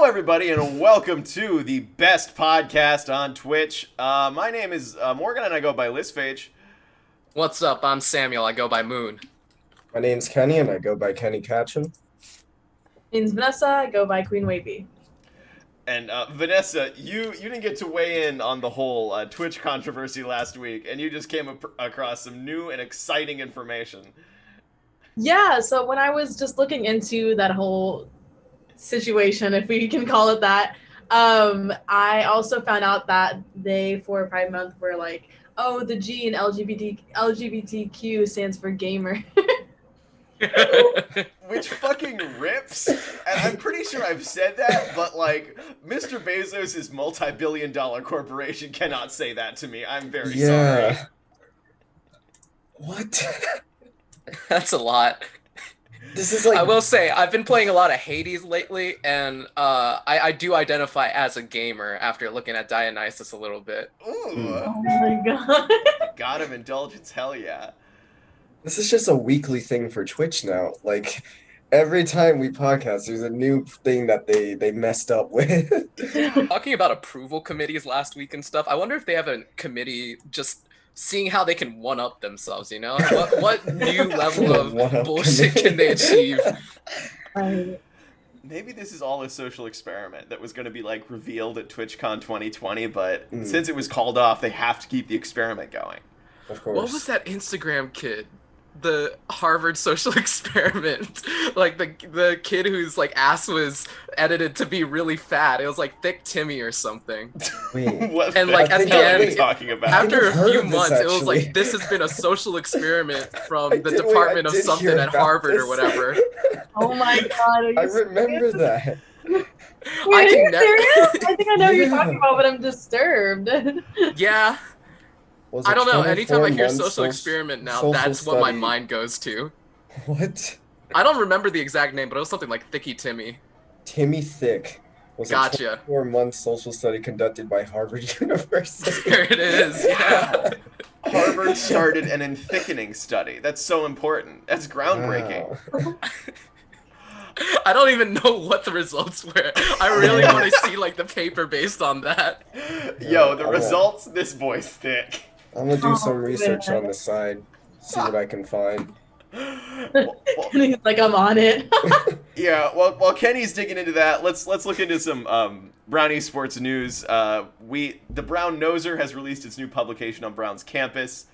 everybody, and welcome to the best podcast on Twitch. My name is Morgan, and I go by Listphage. What's up? I'm Samuel. I go by Moon. My name's Kenny, and I go by Kenny Catchin. Name's Vanessa. I go by Queen Wavy. And Vanessa, you didn't get to weigh in on the whole Twitch controversy last week, and you just came across some new and exciting information. Yeah, so when I was just looking into that whole situation, if we can call it that, I also found out that they, for Pride Month, were like, oh, the G in LGBTQ stands for gamer. Which fucking rips. And I'm pretty sure I've said that, but like, Mr. Bezos' multi-billion-dollar corporation cannot say that to me. I'm very sorry. What? That's a lot. This is like... I will say, I've been playing a lot of Hades lately, and I do identify as a gamer after looking at Dionysus a little bit. Ooh. Oh my god. God of indulgence, hell yeah. This is just a weekly thing for Twitch now. Like, every time we podcast, there's a new thing that they messed up with. Talking about approval committees last week and stuff, I wonder if they have a committee just seeing how they can one-up themselves, you know? What new level of bullshit can they achieve? Right. Maybe this is all a social experiment that was going to be like revealed at TwitchCon 2020, but since it was called off, they have to keep the experiment going. Of course. What was that Instagram kid? The Harvard social experiment, like the kid whose like ass was edited to be really fat. It was like Thick Timmy or something. Wait. What And like at the are we end, talking about? after a heard few of this, months, it was actually. like this has been a social experiment from I the did- wait, Department I of did something hear at about Harvard or this. whatever. Oh my god. Are you I remember that. Wait, I are can you never- serious? I think I know what you're Yeah. talking about, but I'm disturbed. Yeah, Was I it don't know. Anytime I hear 24 months social experiment now, social that's what my study? mind goes to. What? I don't remember the exact name, but it was something like Thicky Timmy. Timmy Thick was Gotcha. a 24-month social study conducted by Harvard University. There it is. Yeah. Harvard started an unthickening study. That's so important. That's groundbreaking. Wow. I don't even know what the results were. I really want to see like the paper based on that. Yo, the I'm results, this boy's thick. I'm gonna do Oh, some research man. on the side, see what I can find. Well, And he's like, I'm on it. yeah, well, while Kenny's digging into that, let's look into some Brown Sports news. The Brown Noser has released its new publication on Brown's campus.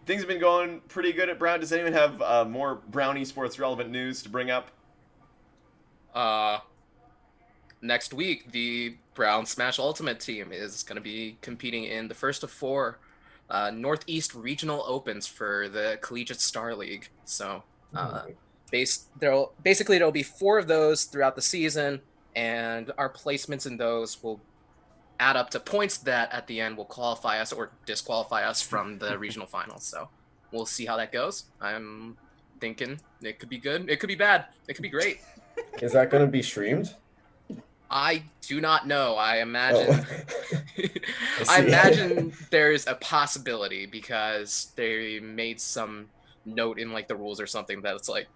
Things have been going pretty good at Brown. Does anyone have more Brown Sports relevant news to bring up? Next week, the Brown Smash Ultimate team is going to be competing in the first of four Northeast Regional Opens for the Collegiate Star League. So, there'll be four of those throughout the season, and our placements in those will add up to points that at the end will qualify us or disqualify us from the regional finals. So, we'll see how that goes. I'm thinking it could be good. It could be bad. It could be great. Is that gonna be streamed? I do not know. I imagine. Oh. I see. imagine there's a possibility because they made some note in like the rules or something that it's like,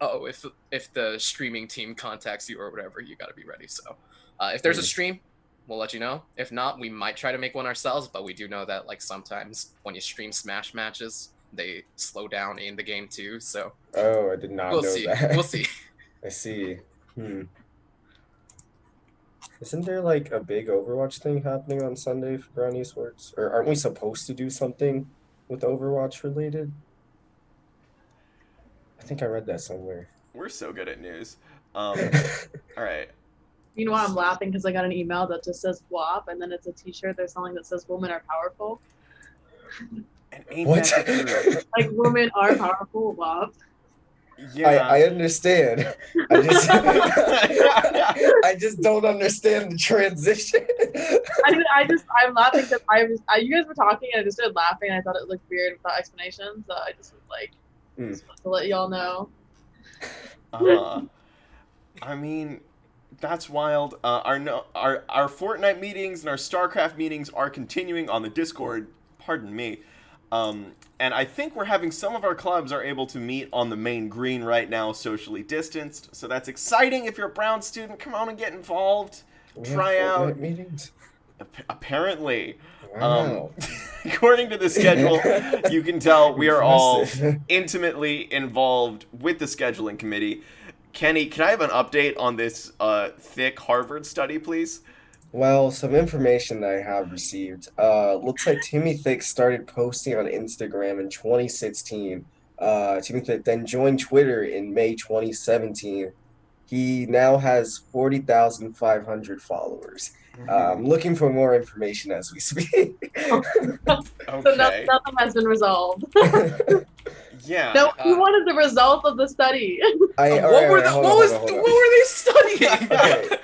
oh, if the streaming team contacts you or whatever, you got to be ready. So, if there's a stream, we'll let you know. If not, we might try to make one ourselves. But we do know that like sometimes when you stream Smash matches, they slow down in the game too. So Oh, I did not we'll know see. that. We'll see. I see. Isn't there like a big Overwatch thing happening on Sunday for Brown Esports? Or aren't we supposed to do something with Overwatch related? I think I read that somewhere. We're so good at news. All right. You know why I'm laughing? Because I got an email that just says WAP, and then it's a t-shirt they're selling that says women are powerful. And ain't What? that the truth? Like, women are powerful, WAP. Yeah. I understand. I just I just don't understand the transition. I'm laughing because you guys were talking and I just started laughing and I thought it looked weird without explanation, so I just was like, just wanted to let y'all know. I mean, that's wild. Our Fortnite meetings and our StarCraft meetings are continuing on the Discord. Pardon me. And I think we're having some of our clubs are able to meet on the main green right now, socially distanced. So that's exciting. If you're a Brown student, come on and get involved. Try out. Meetings. Apparently, Wow. according to the schedule, you can tell we are all Impressive. intimately involved with the scheduling committee. Kenny, can I have an update on this thick Harvard study, please? Well, some information that I have received. Looks like Timmy Thick started posting on Instagram in 2016. Timmy Thick then joined Twitter in May 2017. He now has 40,500 followers. I'm looking for more information as we speak. So Okay. nothing has been resolved. Yeah. No, we wanted the result of the study. What were they studying? Okay.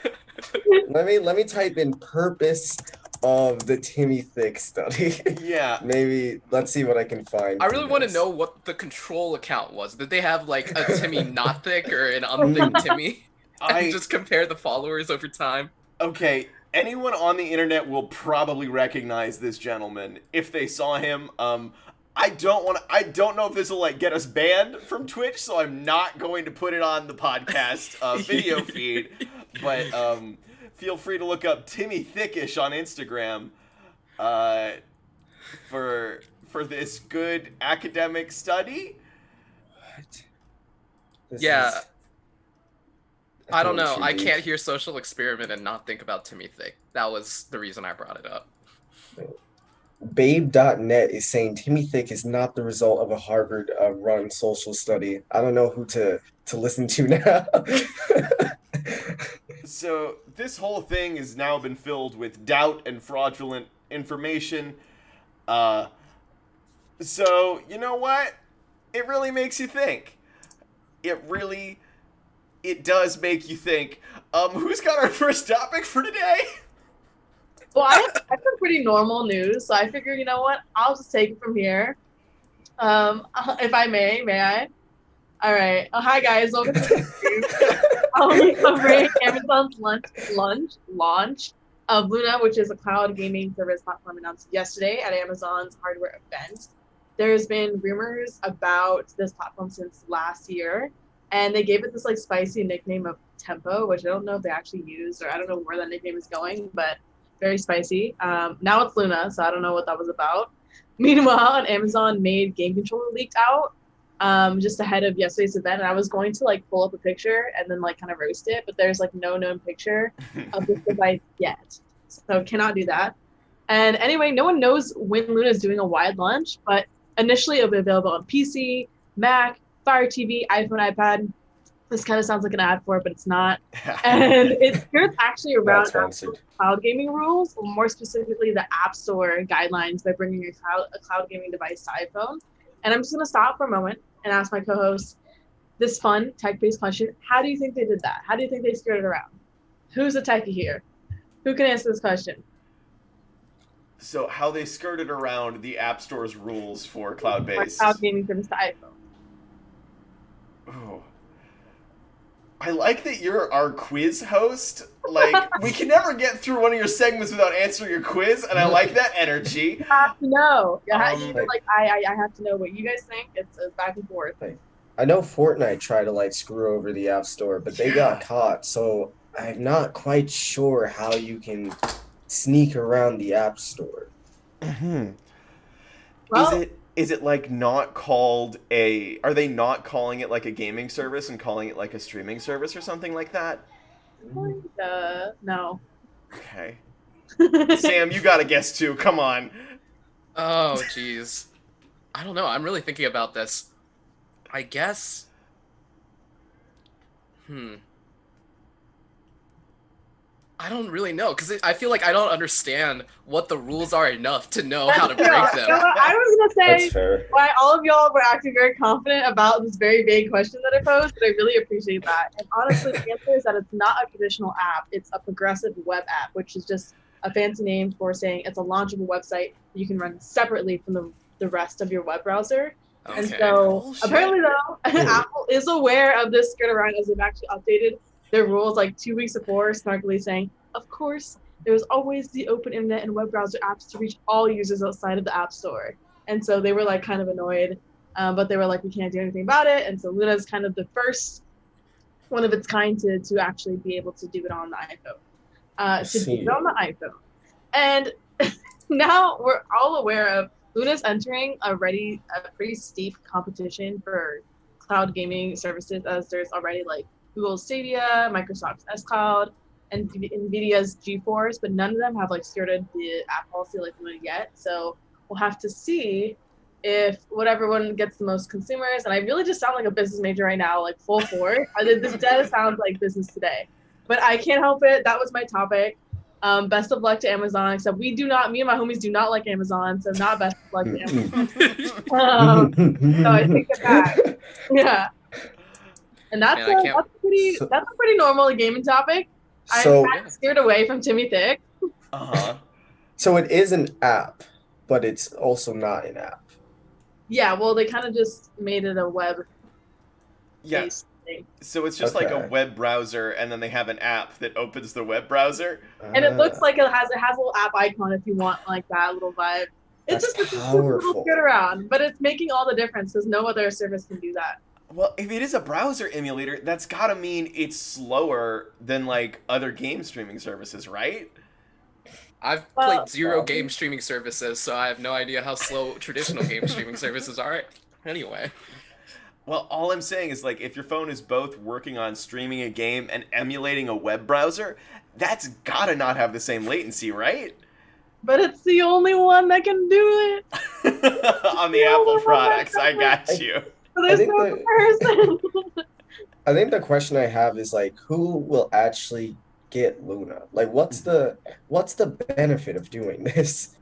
Let me type in purpose of the Timmy Thick study. Yeah. Maybe let's see what I can find. I from really want to this. know what the control account was. Did they have like a Timmy not thick or an unthick Timmy? And just compare the followers over time? Okay, anyone on the internet will probably recognize this gentleman if they saw him. I don't know if this will like get us banned from Twitch, so I'm not going to put it on the podcast video feed. But feel free to look up Timmy Thickish on Instagram for this good academic study. What? This Yeah. is- I don't know. too I deep. can't hear Social Experiment and not think about Timmy Thick. That was the reason I brought it up. Babe.net is saying Timmy Thick is not the result of a Harvard run social study. I don't know who to listen to now. So this whole thing has now been filled with doubt and fraudulent information. So you know what? It really makes you think. It does make you think. Who's got our first topic for today? Well, I have some pretty normal news, so I figure, you know what? I'll just take it from here. If I may I? All right. Hi guys. Welcome to the stream. I'll be covering Amazon's launch of Luna, which is a cloud gaming service platform announced yesterday at Amazon's hardware event. There's been rumors about this platform since last year, and they gave it this like spicy nickname of Tempo, which I don't know if they actually used, or I don't know where that nickname is going, but very spicy. Now it's Luna, so I don't know what that was about. Meanwhile, Amazon made game controller leaked out just ahead of yesterday's event, and I was going to like pull up a picture and then like kind of roast it, but there's like no known picture of this device yet, so cannot do that. And anyway, no one knows when Luna is doing a wide launch, but initially it'll be available on PC, Mac, Fire TV, iPhone, iPad. This kind of sounds like an ad for it, but it's not. And it's actually around Not sponsored. cloud gaming rules, or more specifically the App Store guidelines by bringing a cloud gaming device to iPhone. And I'm just going to stop for a moment and ask my co-host this fun tech-based question. How do you think they did that? How do you think they skirted around? Who's a techie here? Who can answer this question? So how they skirted around the App Store's rules for For cloud-based. cloud gaming service to iPhone. Oh. I like that you're our quiz host. Like, we can never get through one of your segments without answering your quiz, and I like that energy. You have to know. I have to know what you guys think. It's a back and forth. I know Fortnite tried to like screw over the App Store, but they got caught. So I'm not quite sure how you can sneak around the App Store. Well, Is it like not called a... Are they not calling it like a gaming service and calling it like a streaming service or something like that? no. Okay. Sam, you gotta guess too. Come on. Oh, jeez. I don't know. I'm really thinking about this. I guess... I don't really know, because I feel like I don't understand what the rules are enough to know how to break them. I was going to say That's fair. why all of y'all were acting very confident about this very vague question that I posed, but I really appreciate that. And honestly, the answer is that it's not a traditional app. It's a progressive web app, which is just a fancy name for saying it's a launchable website that you can run separately from the rest of your web browser. Okay. And so Bullshit. apparently, though, Apple is aware of this skirt around as they've actually updated their rules like 2 weeks before, snarkily saying, of course, there's always the open internet and web browser apps to reach all users outside of the App Store. and so they were like kind of annoyed, but they were like, we can't do anything about it, and so Luna's kind of the first one of its kind to actually be able to do it on the iPhone. To do it on the iPhone. And now we're all aware of Luna's entering a pretty steep competition for cloud gaming services, as there's already like Google Stadia, Microsoft's xCloud, and NVIDIA's GeForce, but none of them have like skirted the app policy like Luna yet. So we'll have to see if whatever one gets the most consumers. And I really just sound like a business major right now, like full force. This does sound like business today, but I can't help it. That was my topic. Best of luck to Amazon, except me and my homies do not like Amazon, so not best of luck to Amazon. So I take it back. Yeah. And that's a pretty normal gaming topic. I'm kind of scared away from Timmy Thick. So it is an app, but it's also not an app. Yeah, well, they kind of just made it a web. Yeah. So it's just like a web browser, and then they have an app that opens the web browser. And it looks like it has a little app icon if you want like that little vibe. It's just powerful. Get around, but it's making all the difference because no other service can do that. Well, if it is a browser emulator, that's gotta mean it's slower than like other game streaming services, right? I've played zero game streaming services, so I have no idea how slow traditional game streaming services are. Anyway. Well, all I'm saying is, like, if your phone is both working on streaming a game and emulating a web browser, that's gotta not have the same latency, right? But it's the only one that can do it. On the Apple products, I got you. I think the question I have is, like, who will actually get Luna? Like, what's the benefit of doing this?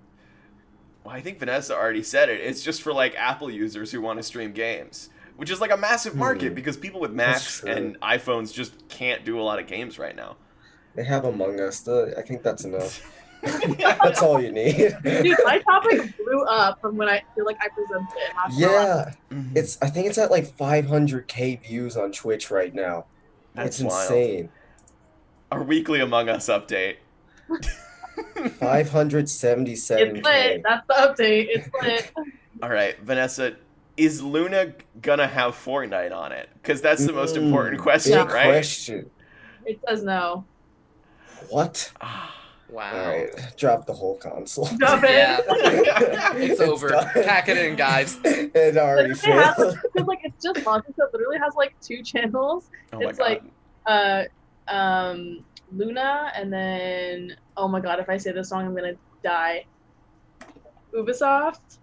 Well, I think Vanessa already said it. It's just for, like, Apple users who want to stream games. Which is like a massive market because people with Macs and iPhones just can't do a lot of games right now. They have Among Us. I think that's enough. That's all you need. Dude, my topic blew up from when I feel like I presented it. Yeah, I think it's at like 500K views on Twitch right now. That's insane. Our weekly Among Us update. 577K. It's lit. That's the update. It's lit. All right, Vanessa. Is Luna gonna have Fortnite on it? Because that's the most important question, right? Question. It says no. What? Wow. All right, drop the whole console. Drop it. Yeah. It's over. Pack it in, guys. It already failed. Because like it's just launched, so it literally has like 2 channels. Oh it's God. Like Luna, and then oh my God, if I say this song, I'm gonna die. Ubisoft.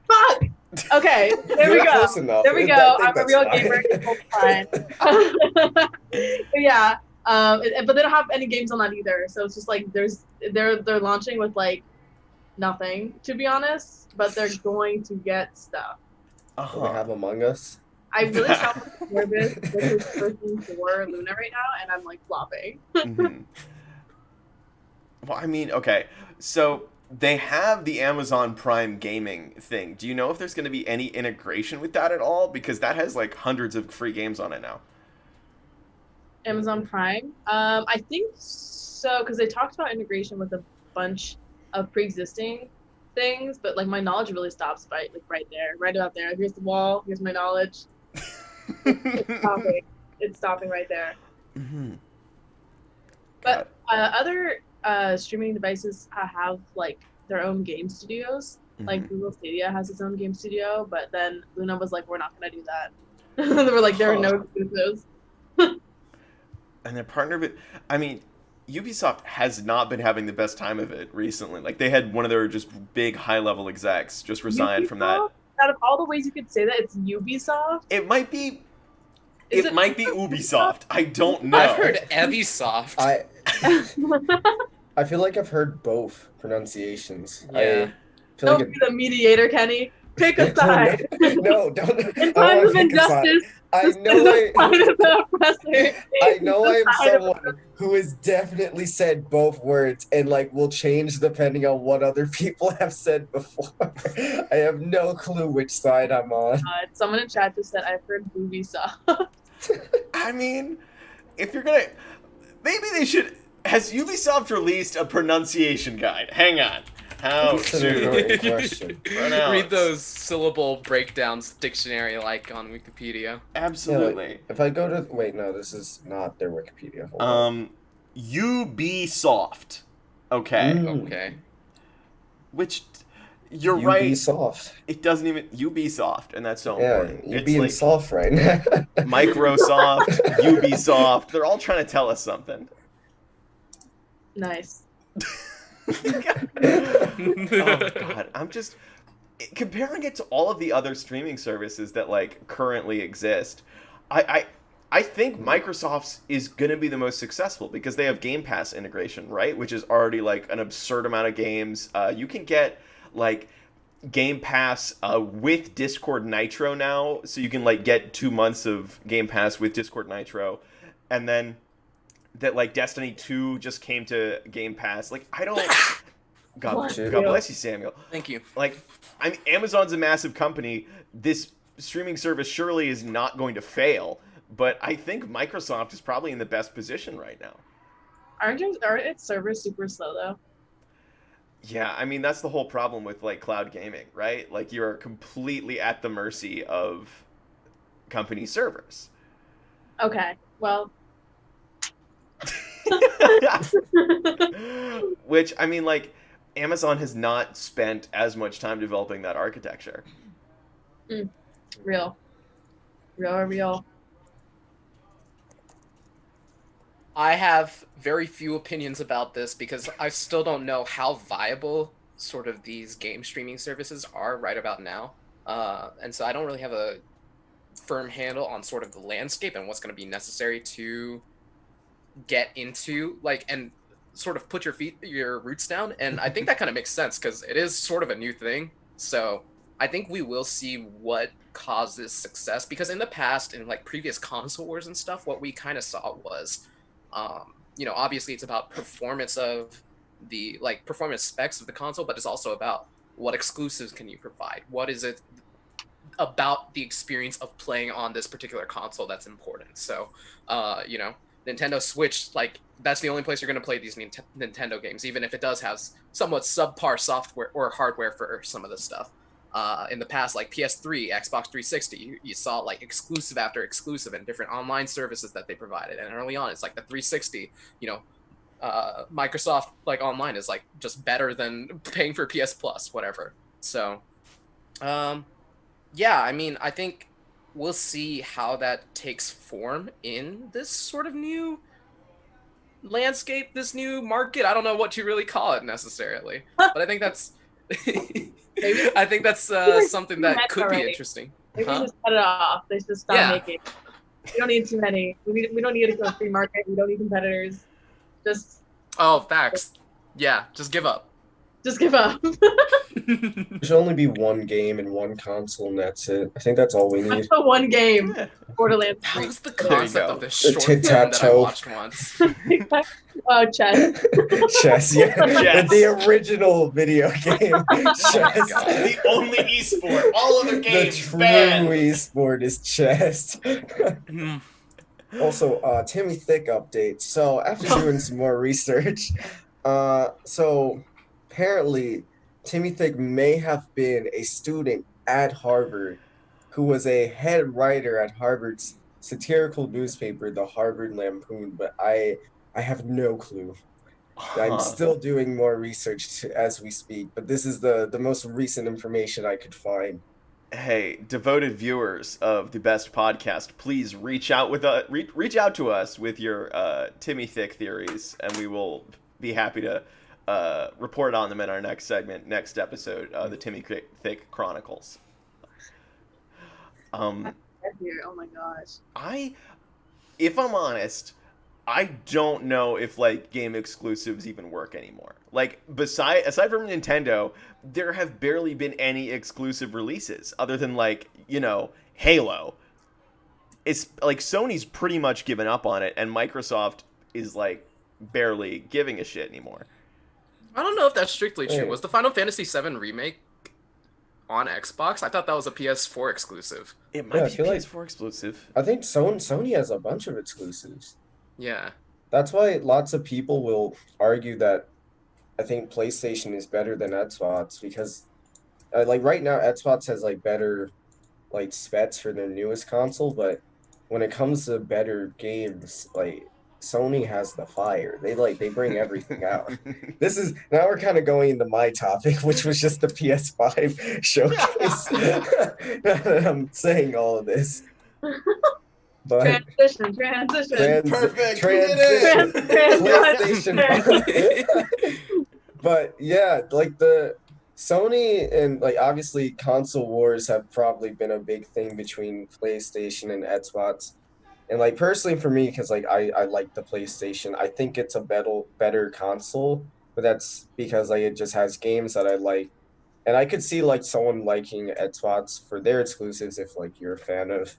Fuck. Okay, there we go. There we go. I'm a real gamer. Fine. But yeah, but they don't have any games on that either. So it's just like they're launching with like nothing, to be honest. But they're going to get stuff. We have Among Us. I really sound nervous with this person for Luna right now, and I'm like flopping. Well, I mean, okay, so. They have the Amazon Prime gaming thing. Do you know if there's going to be any integration with that at all? Because that has like hundreds of free games on it now. Amazon Prime? I think so, because they talked about integration with a bunch of pre-existing things, but like my knowledge really stops right there, right about there. Here's the wall. Here's my knowledge. It's stopping right there. But other streaming devices have like their own game studios. Like Google Stadia has its own game studio, but then Luna was like, we're not gonna do that. They were like, there are no exclusives. And they're partnered with, I mean, Ubisoft has not been having the best time of it recently. Like they had one of their just big high level execs just resign from that. Out of all the ways you could say that, it's Ubisoft. It might be. It might be Ubisoft. I don't know. I've heard Evisoft. I feel like I've heard both pronunciations. Yeah. Don't be the mediator, Kenny. Pick a side. No, don't. In times of injustice, I know I'm someone who has definitely said both words and like will change depending on what other people have said before. I have no clue which side I'm on. Someone in chat just said, I've heard Ubisoft. I mean, if you're gonna, maybe they should. Has Ubisoft released a pronunciation guide? Hang on. How That's an to important question. pronounce. Read those syllable breakdowns dictionary like on Wikipedia. Absolutely. If I go to wait, no, this is not their Wikipedia. Hold on. Ubisoft. Okay. Okay. Which, you're right. Ubisoft. It doesn't even Ubisoft, and that's so Yeah, important. you It's being like soft right now. Microsoft, Ubisoft. They're all trying to tell us something. Nice. Oh god, I'm just comparing it to all of the other streaming services that like currently exist. I think Microsoft's is gonna be the most successful because they have Game Pass integration, right? Which is already like an absurd amount of games. You can get like Game Pass with Discord Nitro now, so you can like get 2 months of Game Pass with Discord Nitro, and then that like Destiny 2 just came to Game Pass. Like I don't. God, Bless God you. bless you, Samuel. Thank you. Like, I mean, Amazon's a massive company. This streaming service surely is not going to fail. But I think Microsoft is probably in the best position right now. Aren't its servers super slow though? Yeah, I mean that's the whole problem with like cloud gaming, right? Like you're completely at the mercy of company servers. Okay. Well. Which I mean, like Amazon has not spent as much time developing that architecture. Real. Real. I have very few opinions about this because I still don't know how viable sort of these game streaming services are right about now. And so I don't really have a firm handle on sort of the landscape and what's going to be necessary to get into like and sort of put your roots down. And I think that kind of makes sense because it is sort of a new thing. So I think we will see what causes success because in the past, in like previous console wars and stuff, what we kind of saw was obviously it's about performance of the like performance specs of the console, but it's also about what exclusives can you provide? What is it about the experience of playing on this particular console that's important? So, Nintendo Switch, like that's the only place you're going to play these Nintendo games, even if it does have somewhat subpar software or hardware for some of this stuff. In the past, like PS3, Xbox 360, you saw like exclusive after exclusive and different online services that they provided. And early on, it's like the 360, Microsoft like online is like just better than paying for PS Plus, whatever. So, yeah, I mean, I think we'll see how that takes form in this sort of new landscape, this new market. I don't know what to really call it necessarily, but I think that's I think that's something that could be interesting. Maybe just cut it off. They should stop making. We don't need too many. We don't need to go free market. We don't need competitors. Facts. Yeah, just give up. Just give up. There should only be one game and one console, and that's it. I think that's all we need. That's the one game. Borderlands. That was the concept of this short tic film tac that I toe. watched once. Oh, chess. Chess, yeah. Chess. The original video game. Chess. The only esport. All other The games true banned. esport is chess. Also, Timmy Thick update. So after doing some more research, so apparently Timmy Thick may have been a student at Harvard who was a head writer at Harvard's satirical newspaper, the Harvard Lampoon, but I have no clue. I'm still doing more research as we speak, but this is the most recent information I could find. Hey, devoted viewers of the Best Podcast, please reach out to us with your Timmy Thick theories, and we will be happy to report on them in our next episode, the Timmy Thick Chronicles. Oh my gosh. If I'm honest, I don't know if like game exclusives even work anymore. Like aside from Nintendo, there have barely been any exclusive releases other than like, Halo. It's like Sony's pretty much given up on it, and Microsoft is like barely giving a shit anymore. I don't know if that's strictly true. Was the Final Fantasy VII remake on Xbox? I thought that was a PS4 exclusive. It might be PS4 exclusive. I think Sony has a bunch of exclusives. Yeah. That's why lots of people will argue that I think PlayStation is better than Xbox because like right now Xbox has like better like specs for their newest console, but when it comes to better games, like Sony has the fire. They bring everything out. This is now we're kind of going into my topic, which was just the PS5 showcase. I'm saying all of this, but Transition. Perfect. We did transition it. PlayStation 5. But yeah, like the Sony and like obviously console wars have probably been a big thing between PlayStation and Xbox. And like personally for me, because like I like the PlayStation, I think it's a better console, but that's because like it just has games that I like. And I could see like someone liking Xbox for their exclusives if like you're a fan of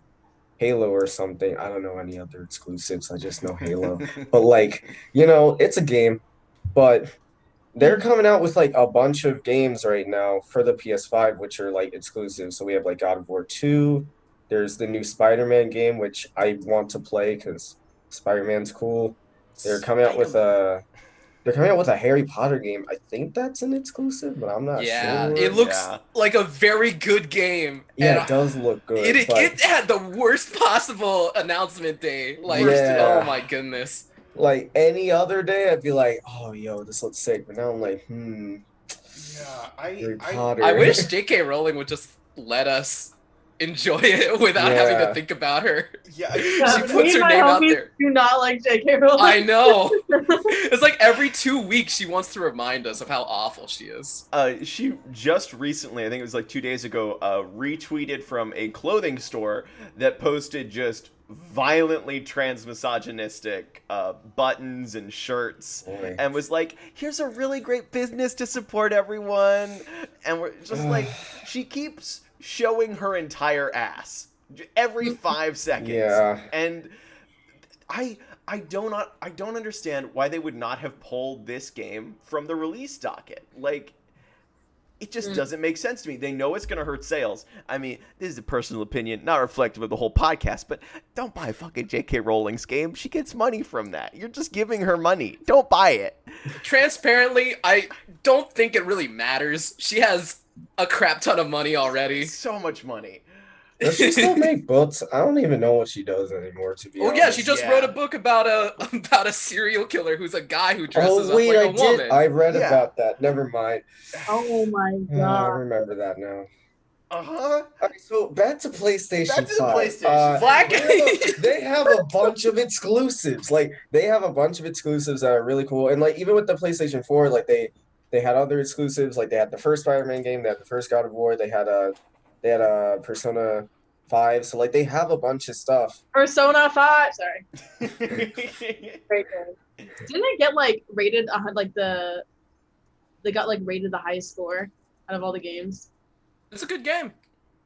Halo or something. I don't know any other exclusives. I just know Halo. But like, it's a game. But they're coming out with like a bunch of games right now for the PS5, which are like exclusive. So we have like God of War 2. There's the new Spider-Man game, which I want to play because Spider-Man's cool. They're coming out with a they're coming out with a Harry Potter game. I think that's an exclusive, but I'm not Yeah, sure. it looks Yeah. like a very good game. Yeah, and it does look good, it but it had the worst possible announcement day. Like, Yeah. oh my goodness. like any other day, I'd be like, "Oh, yo, this looks sick." But now I'm like, Yeah, Harry I Potter. I wish J.K. Rowling would just let us enjoy it without having to Yeah. think about her. yeah, She Me puts and her my name out homies there. do not like J.K. Rowling. I know. It's like every 2 weeks she wants to remind us of how awful she is. she just recently, I think it was like 2 days ago, retweeted from a clothing store that posted just violently transmisogynistic buttons and shirts, Boy. and was like, "Here's a really great business to support everyone," and we're just like, she keeps showing her entire ass every 5 seconds, Yeah. and I don't understand why they would not have pulled this game from the release docket. Like, it just doesn't make sense to me. They know it's going to hurt sales. I mean, this is a personal opinion, not reflective of the whole podcast, but don't buy fucking J.K. Rowling's game. She gets money from that. You're just giving her money. Don't buy it. Transparently, I don't think it really matters. She has a crap ton of money already. So much money. Does she still make books? I don't even know what she does anymore, to be Oh honest. yeah, she just Yeah. wrote a book about a serial killer who's a guy who dresses Oh, wait, up I like a woman. did. I read Yeah. about that. Never mind. Oh my I god. remember that now. Uh-huh. All right, so back to PlayStation Back to the 5. PlayStation. Black- They have a bunch of exclusives. Like they have a bunch of exclusives that are really cool. And like even with the PlayStation 4, like they had other exclusives. Like they had the first Spider-Man game, they had the first God of War, they had a Persona 5. So like they have a bunch of stuff. Persona 5. Sorry. Great game. Didn't it get like rated like they got like rated the highest score out of all the games? It's a good game.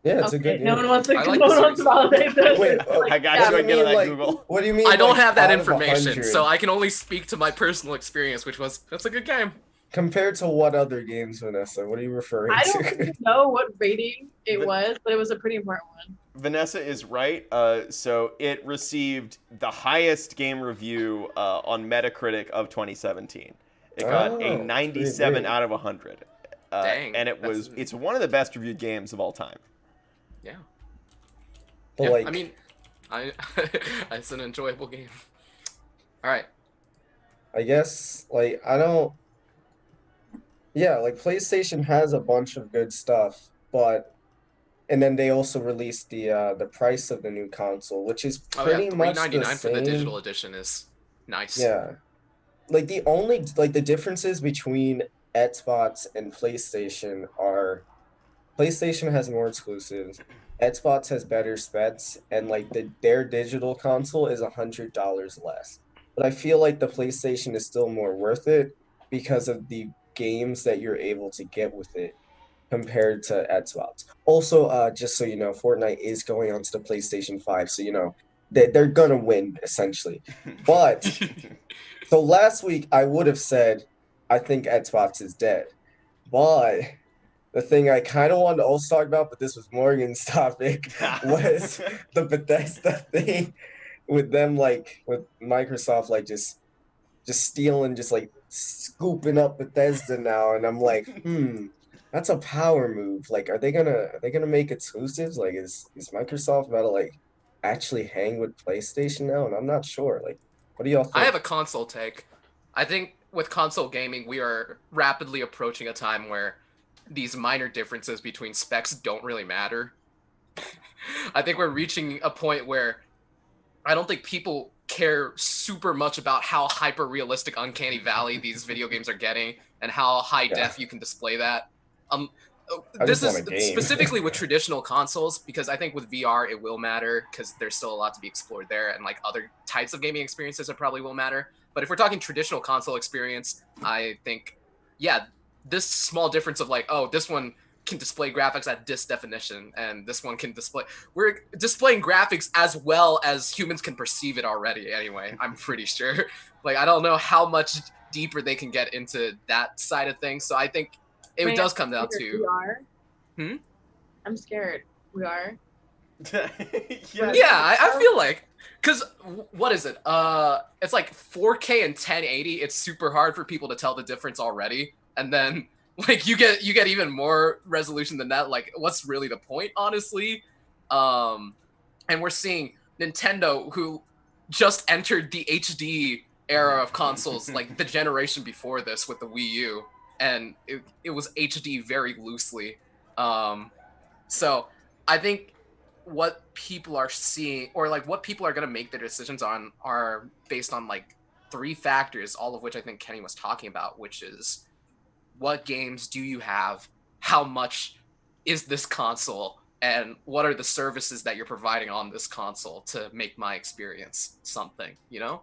Yeah, it's a good game. No one wants to I like no the one wants to series. validate this. Wait, Like, I got yeah, you. I get on that like, Google. What do you mean? I don't like, have that out of information, 100? so I can only speak to my personal experience, which was that's a good game. Compared to what other games, Vanessa? What are you referring I to? don't even know what rating it was, but it was a pretty important one. Vanessa is right. So it received the highest game review on Metacritic of 2017. It got a Oh, 97 pretty out of 100. Dang, And it's one of the best reviewed games of all time. Yeah. But Yeah, like, I mean, it's an enjoyable game. All right. I guess like I don't. Yeah, like PlayStation has a bunch of good stuff, but and then they also released the price of the new console, which is Oh yeah, pretty much the $3.99 for the same. digital edition is nice. Yeah, like the only like the differences between Xbox and PlayStation are PlayStation has more exclusives, Xbox has better specs, and like their digital console is $100 less. But I feel like the PlayStation is still more worth it because of the games that you're able to get with it compared to Xbox. Also, just so you know, Fortnite is going onto the PlayStation 5, so you know they're gonna win essentially. But so last week I would have said I think Xbox is dead, but the thing I kind of wanted to also talk about, but this was Morgan's topic, was the Bethesda thing with them, like with Microsoft, like just stealing, just like scooping up Bethesda now, and I'm like, that's a power move. Like, are they gonna make exclusives? Like, is Microsoft about to like actually hang with PlayStation now? And I'm not sure. Like, what do y'all I have think? a console take. I think with console gaming, we are rapidly approaching a time where these minor differences between specs don't really matter. I think we're reaching a point where I don't think people care super much about how hyper realistic Uncanny Valley these video games are getting and how high Yeah, def you can display that. Um, I this just want a is game. specifically with traditional consoles because I think with VR it will matter because there's still a lot to be explored there and like other types of gaming experiences it probably will matter. But if we're talking traditional console experience, I think yeah, this small difference of like, oh, this one can display graphics at this definition and this one can display we're displaying graphics as well as humans can perceive it already anyway, I'm pretty sure. Like I don't know how much deeper they can get into that side of things, so I think it Man, does come down to we are. Hmm? I'm scared. We are. Yeah. Yeah, I feel like because what is it? It's like 4K and 1080. It's super hard for people to tell the difference already, and then like you get even more resolution than that. Like, what's really the point, honestly? And we're seeing Nintendo, who just entered the HD era of consoles, like the generation before this with the Wii U, and it was HD very loosely. So I think what people are seeing or like what people are going to make their decisions on are based on like three factors, all of which I think Kenny was talking about, which is what games do you have, how much is this console, and what are the services that you're providing on this console to make my experience something, you know?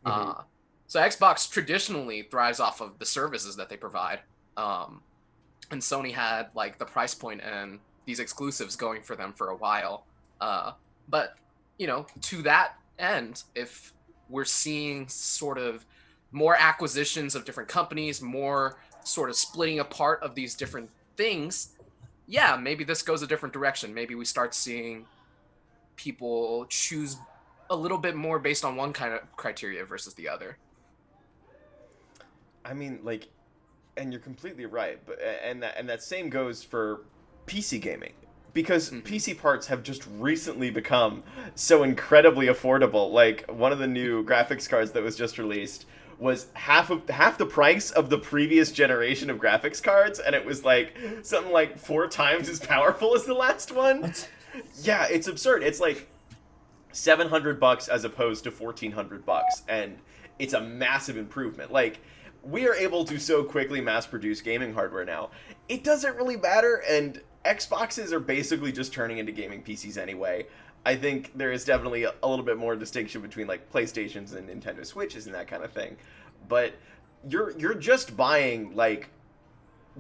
Mhm. So Xbox traditionally thrives off of the services that they provide. And Sony had like the price point and these exclusives going for them for a while. But you know, to that end, if we're seeing sort of more acquisitions of different companies, more sort of splitting apart of these different things, yeah, maybe this goes a different direction. Maybe we start seeing people choose a little bit more based on one kind of criteria versus the other. I mean, like, and you're completely right, but and that same goes for PC gaming because PC parts have just recently become so incredibly affordable. Like one of the new graphics cards that was just released was half the price of the previous generation of graphics cards, and it was like something like 4 times as powerful as the last one. What? Yeah, it's absurd. It's like $700 as opposed to $1,400, and it's a massive improvement. Like we are able to so quickly mass produce gaming hardware now. It doesn't really matter, and Xboxes are basically just turning into gaming PCs anyway. I think there is definitely a little bit more distinction between like PlayStations and Nintendo Switches and that kind of thing. But you're just buying like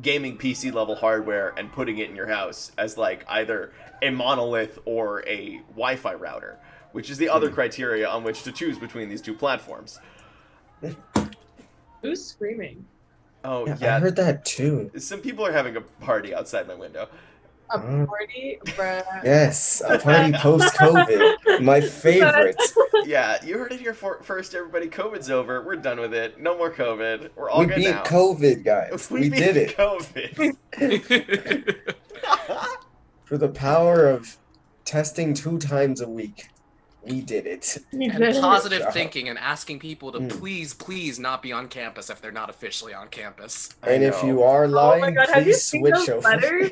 gaming PC level hardware and putting it in your house as like either a monolith or a Wi-Fi router, which is the other criteria on which to choose between these two platforms. Who's screaming? Oh Yeah, yeah, I heard that too. some people are having a party outside my window. A Mm. party, bruh. Yes, a party post-COVID. My favorite. Yeah, you heard it here first, everybody. COVID's over. We're done with it. No more COVID. We're all We good beat now. COVID, guys. We We did beat it. COVID. For the power of testing 2 times a week, we did it. You And did it. positive Good job. thinking and asking people to Mm. please not be on campus if they're not officially on campus. And if you are, are Oh my lying, god, have you please seen switch those over. letters?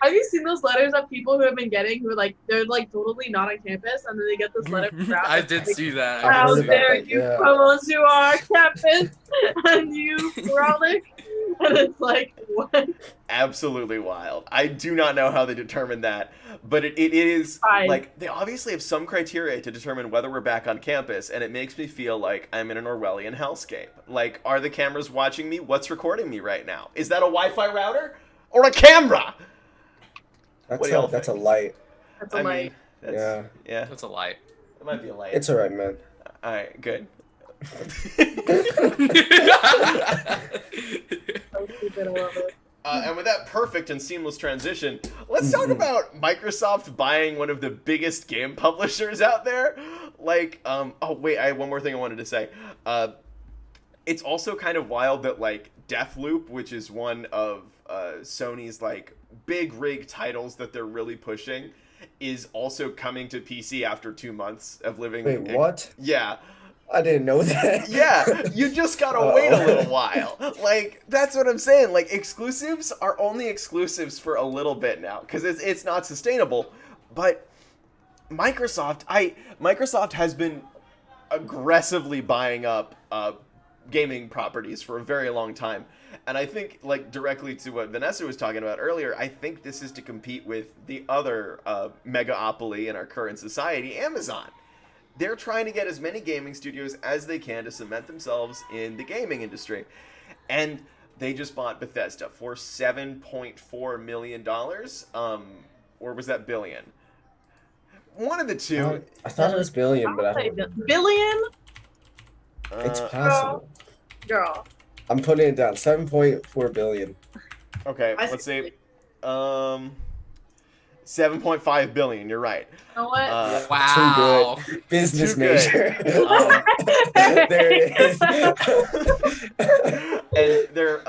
Have you seen those letters that people who have been getting who are like they're like totally not on campus and then they get this letter from Brown I that's did like, see that. I've how heard about dare that, you yeah. come onto our campus and you frolic? And it's like, what? absolutely wild. I do not know how they determined that, but it is Fine. like they obviously have some criteria to determine whether we're back on campus, and it makes me feel like I'm in an Orwellian hellscape. Like, are the cameras watching me? What's recording me right now? Is that a Wi-Fi router or a camera? What do y'all That's a think? light. That's a I light. mean, that's, Yeah. yeah, That's a lie. it might be a light. It's alright, man. All right, good. So stupid, I love it. And with that perfect and seamless transition, let's talk about Microsoft buying one of the biggest game publishers out there. Like, oh wait, I have one more thing I wanted to say. it's also kind of wild that like Deathloop, which is one of Sony's like big rig titles that they're really pushing, is also coming to PC after 2 months of living. Wait, what? Yeah. I didn't know that. Yeah, you just gotta wait a little while. Like, that's what I'm saying. Like, exclusives are only exclusives for a little bit now, because it's not sustainable. But Microsoft has been aggressively buying up gaming properties for a very long time. And I think, like, directly to what Vanessa was talking about earlier, I think this is to compete with the other megaopoly in our current society, Amazon. They're trying to get as many gaming studios as they can to cement themselves in the gaming industry. And they just bought Bethesda for $7.4 million. Or was that billion? One of the two. I thought it was billion, but I don't. Billion? It's possible. Girl. I'm putting it down. 7.4 billion. Okay, let's see. 7.5 billion. You're right. You know what? Wow. Too good. Business Too good. major. There it is. And their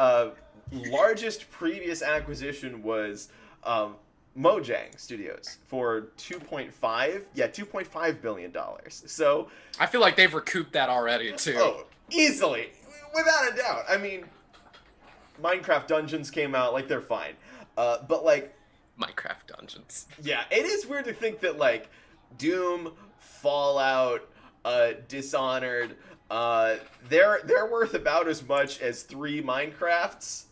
largest previous acquisition was Mojang Studios for $2.5 billion. So I feel like they've recouped that already too. oh, easily, without a doubt. I mean, Minecraft Dungeons came out, like, they're fine, but like. Minecraft Dungeons. Yeah, it is weird to think that, like, Doom, Fallout, Dishonored, they're worth about as much as 3 Minecrafts,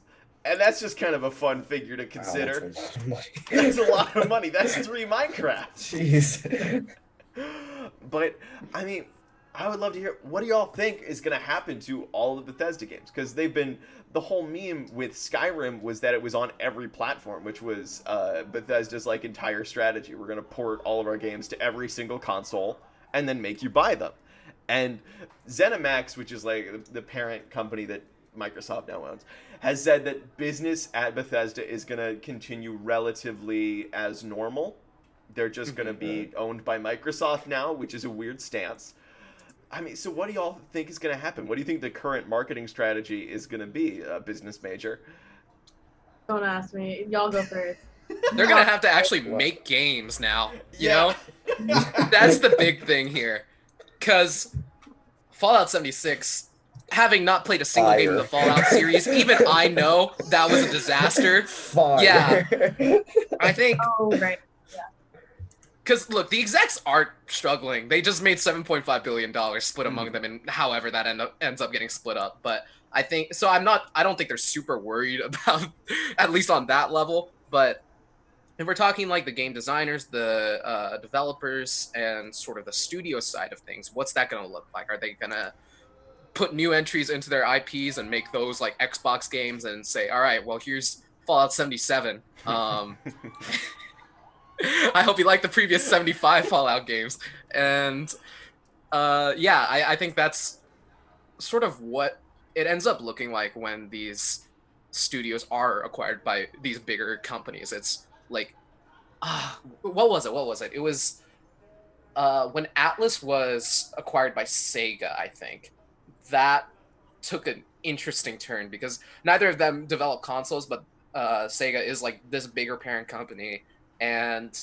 and that's just kind of a fun figure to consider. Wow, That's a lot of money. That's 3 Minecrafts. Jeez. But, I mean, I would love to hear, what do y'all think is going to happen to all of the Bethesda games? Because they've been, the whole meme with Skyrim was that it was on every platform, which was Bethesda's, like, entire strategy. We're going to port all of our games to every single console and then make you buy them. And ZeniMax, which is, like, the parent company that Microsoft now owns, has said that business at Bethesda is going to continue relatively as normal. They're just going to be owned by Microsoft now, which is a weird stance. I mean, so what do y'all think is going to happen? What do you think the current marketing strategy is going to be, business major? Don't ask me. Y'all go first. They're gonna have to actually make games now. You know, that's the big thing here, because Fallout 76. Having not played a single game in the Fallout series, even I know that was a disaster. Fire. Yeah, I think. Oh, right. Because look, the execs aren't struggling. They just made $7.5 billion split among them, and however that ends up getting split up. But I think so. I don't think they're super worried about, at least on that level. But if we're talking like the game designers, the developers, and sort of the studio side of things, what's that going to look like? Are they going to put new entries into their IPs and make those like Xbox games and say, all right, well, here's Fallout 77. I hope you like the previous 75 Fallout games. And I think that's sort of what it ends up looking like when these studios are acquired by these bigger companies. It's like, what was it? It was when Atlas was acquired by Sega, I think. That took an interesting turn because neither of them develop consoles, but Sega is like this bigger parent company. And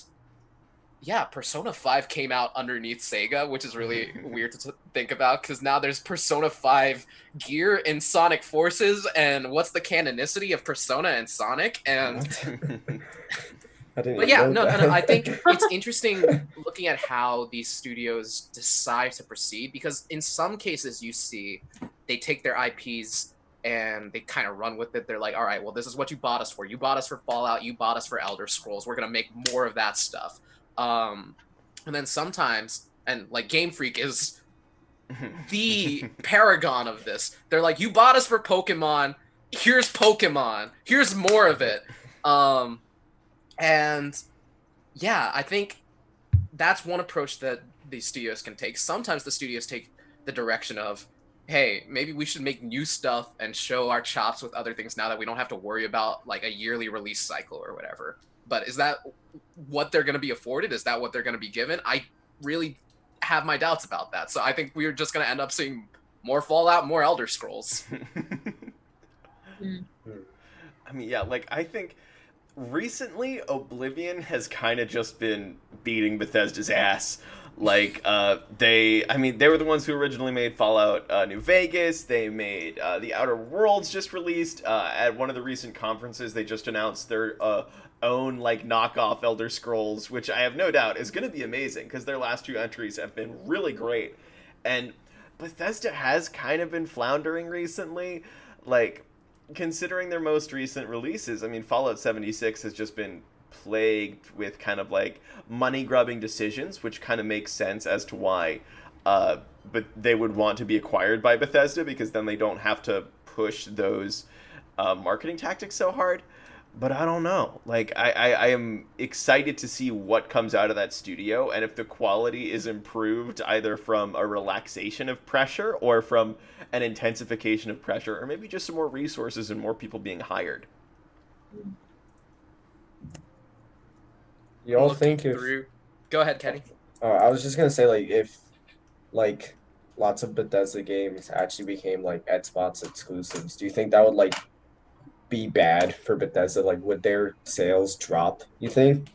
yeah, Persona 5 came out underneath Sega, which is really weird to think about because now there's Persona 5 gear in Sonic Forces, and what's the canonicity of Persona and Sonic? And but yeah, no, I think it's interesting looking at how these studios decide to proceed because in some cases you see they take their IPs and they kind of run with it. They're like, all right, well, this is what you bought us for. You bought us for Fallout. You bought us for Elder Scrolls. We're going to make more of that stuff. And then sometimes, and like Game Freak is the paragon of this. They're like, you bought us for Pokemon. Here's Pokemon. Here's more of it. And yeah, I think that's one approach that these studios can take. Sometimes the studios take the direction of, hey, maybe we should make new stuff and show our chops with other things now that we don't have to worry about like a yearly release cycle or whatever. But is that what they're going to be afforded? Is that what they're going to be given? I really have my doubts about that. So I think we're just going to end up seeing more Fallout, more Elder Scrolls. Mm. I mean, yeah, like, I think recently Oblivion has kind of just been beating Bethesda's ass. Like, they were the ones who originally made Fallout New Vegas. They made The Outer Worlds just released. At one of the recent conferences, they just announced their own, like, knockoff Elder Scrolls, which I have no doubt is going to be amazing, because their last two entries have been really great. And Bethesda has kind of been floundering recently. Like, considering their most recent releases, I mean, Fallout 76 has just been plagued with kind of like money grubbing decisions, which kind of makes sense as to why but they would want to be acquired by Bethesda, because then they don't have to push those marketing tactics so hard. But I don't know. Like, I am excited to see what comes out of that studio, and if the quality is improved either from a relaxation of pressure or from an intensification of pressure, or maybe just some more resources and more people being hired. You all Looking think if through... Go ahead, Kenny. I was just gonna say, like, if like lots of Bethesda games actually became like Xbox exclusives, do you think that would like be bad for Bethesda? Like, would their sales drop, you think?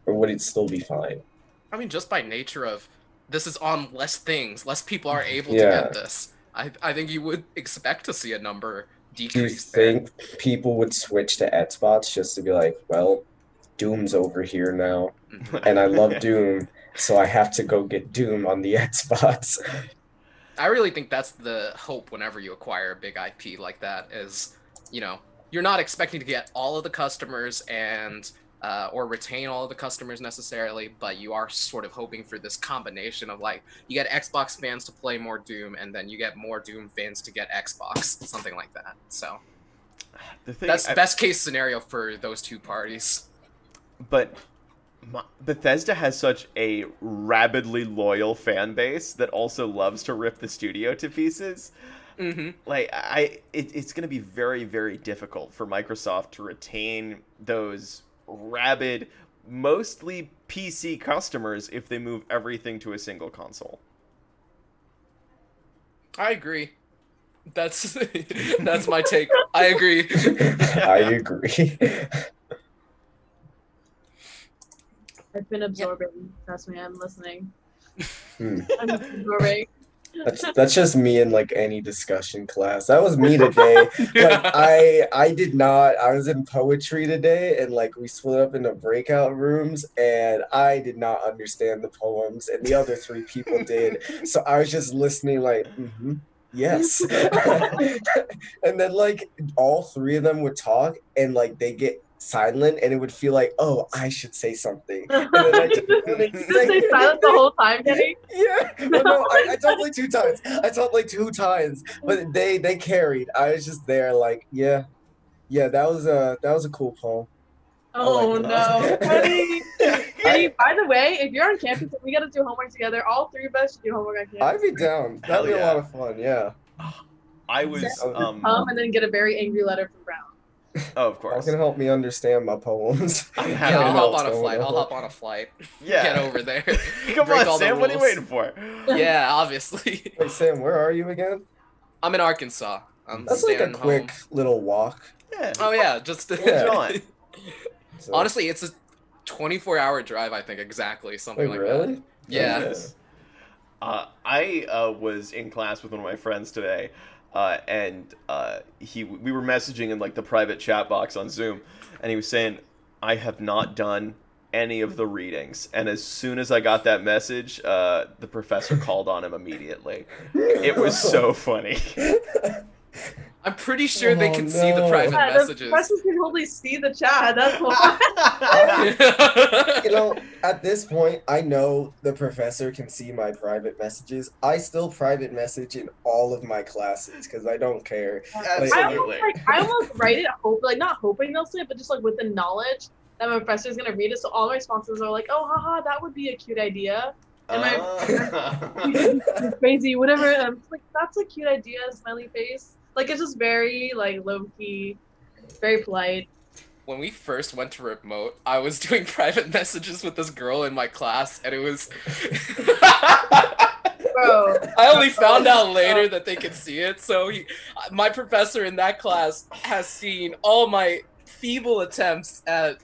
Or would it still be fine? I mean, just by nature of this is on less things, less people are able to Yeah. get this. I think you would expect to see a number Do you decrease there. think people would switch to Xbox just to be like, well, Doom's over here now, and I love Doom, so I have to go get Doom on the Xbox? I really think that's the hope whenever you acquire a big IP like that is, you're not expecting to get all of the customers and or retain all of the customers necessarily, but you are sort of hoping for this combination of like you get Xbox fans to play more Doom, and then you get more Doom fans to get Xbox, something like that. So that's best case scenario for those two parties. But Bethesda has such a rabidly loyal fan base that also loves to rip the studio to pieces. Mm-hmm. Like, it's going to be very, very difficult for Microsoft to retain those rabid, mostly PC customers if they move everything to a single console. I agree. That's my take. I agree. I agree. I've been absorbing. Trust me, I'm listening. Hmm. I'm absorbing. That's just me in like any discussion class. That was me today. Like I did not. I was in poetry today, and like we split up into breakout rooms, and I did not understand the poems, and the other three people did. So I was just listening, like, yes. And then like all three of them would talk, and like they get silent, and it would feel like, oh, I should say something. And then I just stay silent the whole time, Kenny? Yeah. Well, no, I talked like 2 times. I talked like 2 times, but they carried. I was just there, like, yeah, that was a cool poem. Oh like no, Kenny! Kenny, by the way, if you're on campus and we gotta do homework together, all three of us should do homework on campus. I'd be down. That'd be a lot of fun. Yeah. I was come and then get a very angry letter from Brown. Oh, of That course. can help me understand my poems. Yeah, I'll hop on a flight. I'll hop on a flight. Yeah. Get over there. Come Break on, all the Sam. What are you rules. waiting for? Yeah, obviously. Wait, Sam, where are you again? I'm in Arkansas. I'm That's like a staying quick home. little walk. Yeah. Oh yeah, just John. So, honestly, it's a 24-hour drive. I think exactly something wait, like really? that. Yeah. Yes. I was in class with one of my friends today, and we were messaging in like the private chat box on Zoom, and he was saying, I have not done any of the readings. And as soon as I got that message, the professor called on him immediately. It was so funny. I'm pretty sure they can see the no. private The messages. professors can only see the chat. That's why. You know, at this point, I know the professor can see my private messages. I still private message in all of my classes because I don't care. Absolutely. I almost write it not hoping they'll see it, but just like with the knowledge that my professor is gonna read it. So all my responses are like, "Oh, haha, that would be a cute idea." And my crazy, whatever. And I'm just like, "That's a cute idea." Smiley face. Like it's just very like low key, very polite. When we first went to remote, I was doing private messages with this girl in my class, and it was Bro. I only found out later that they could see it. So my professor in that class has seen all my feeble attempts at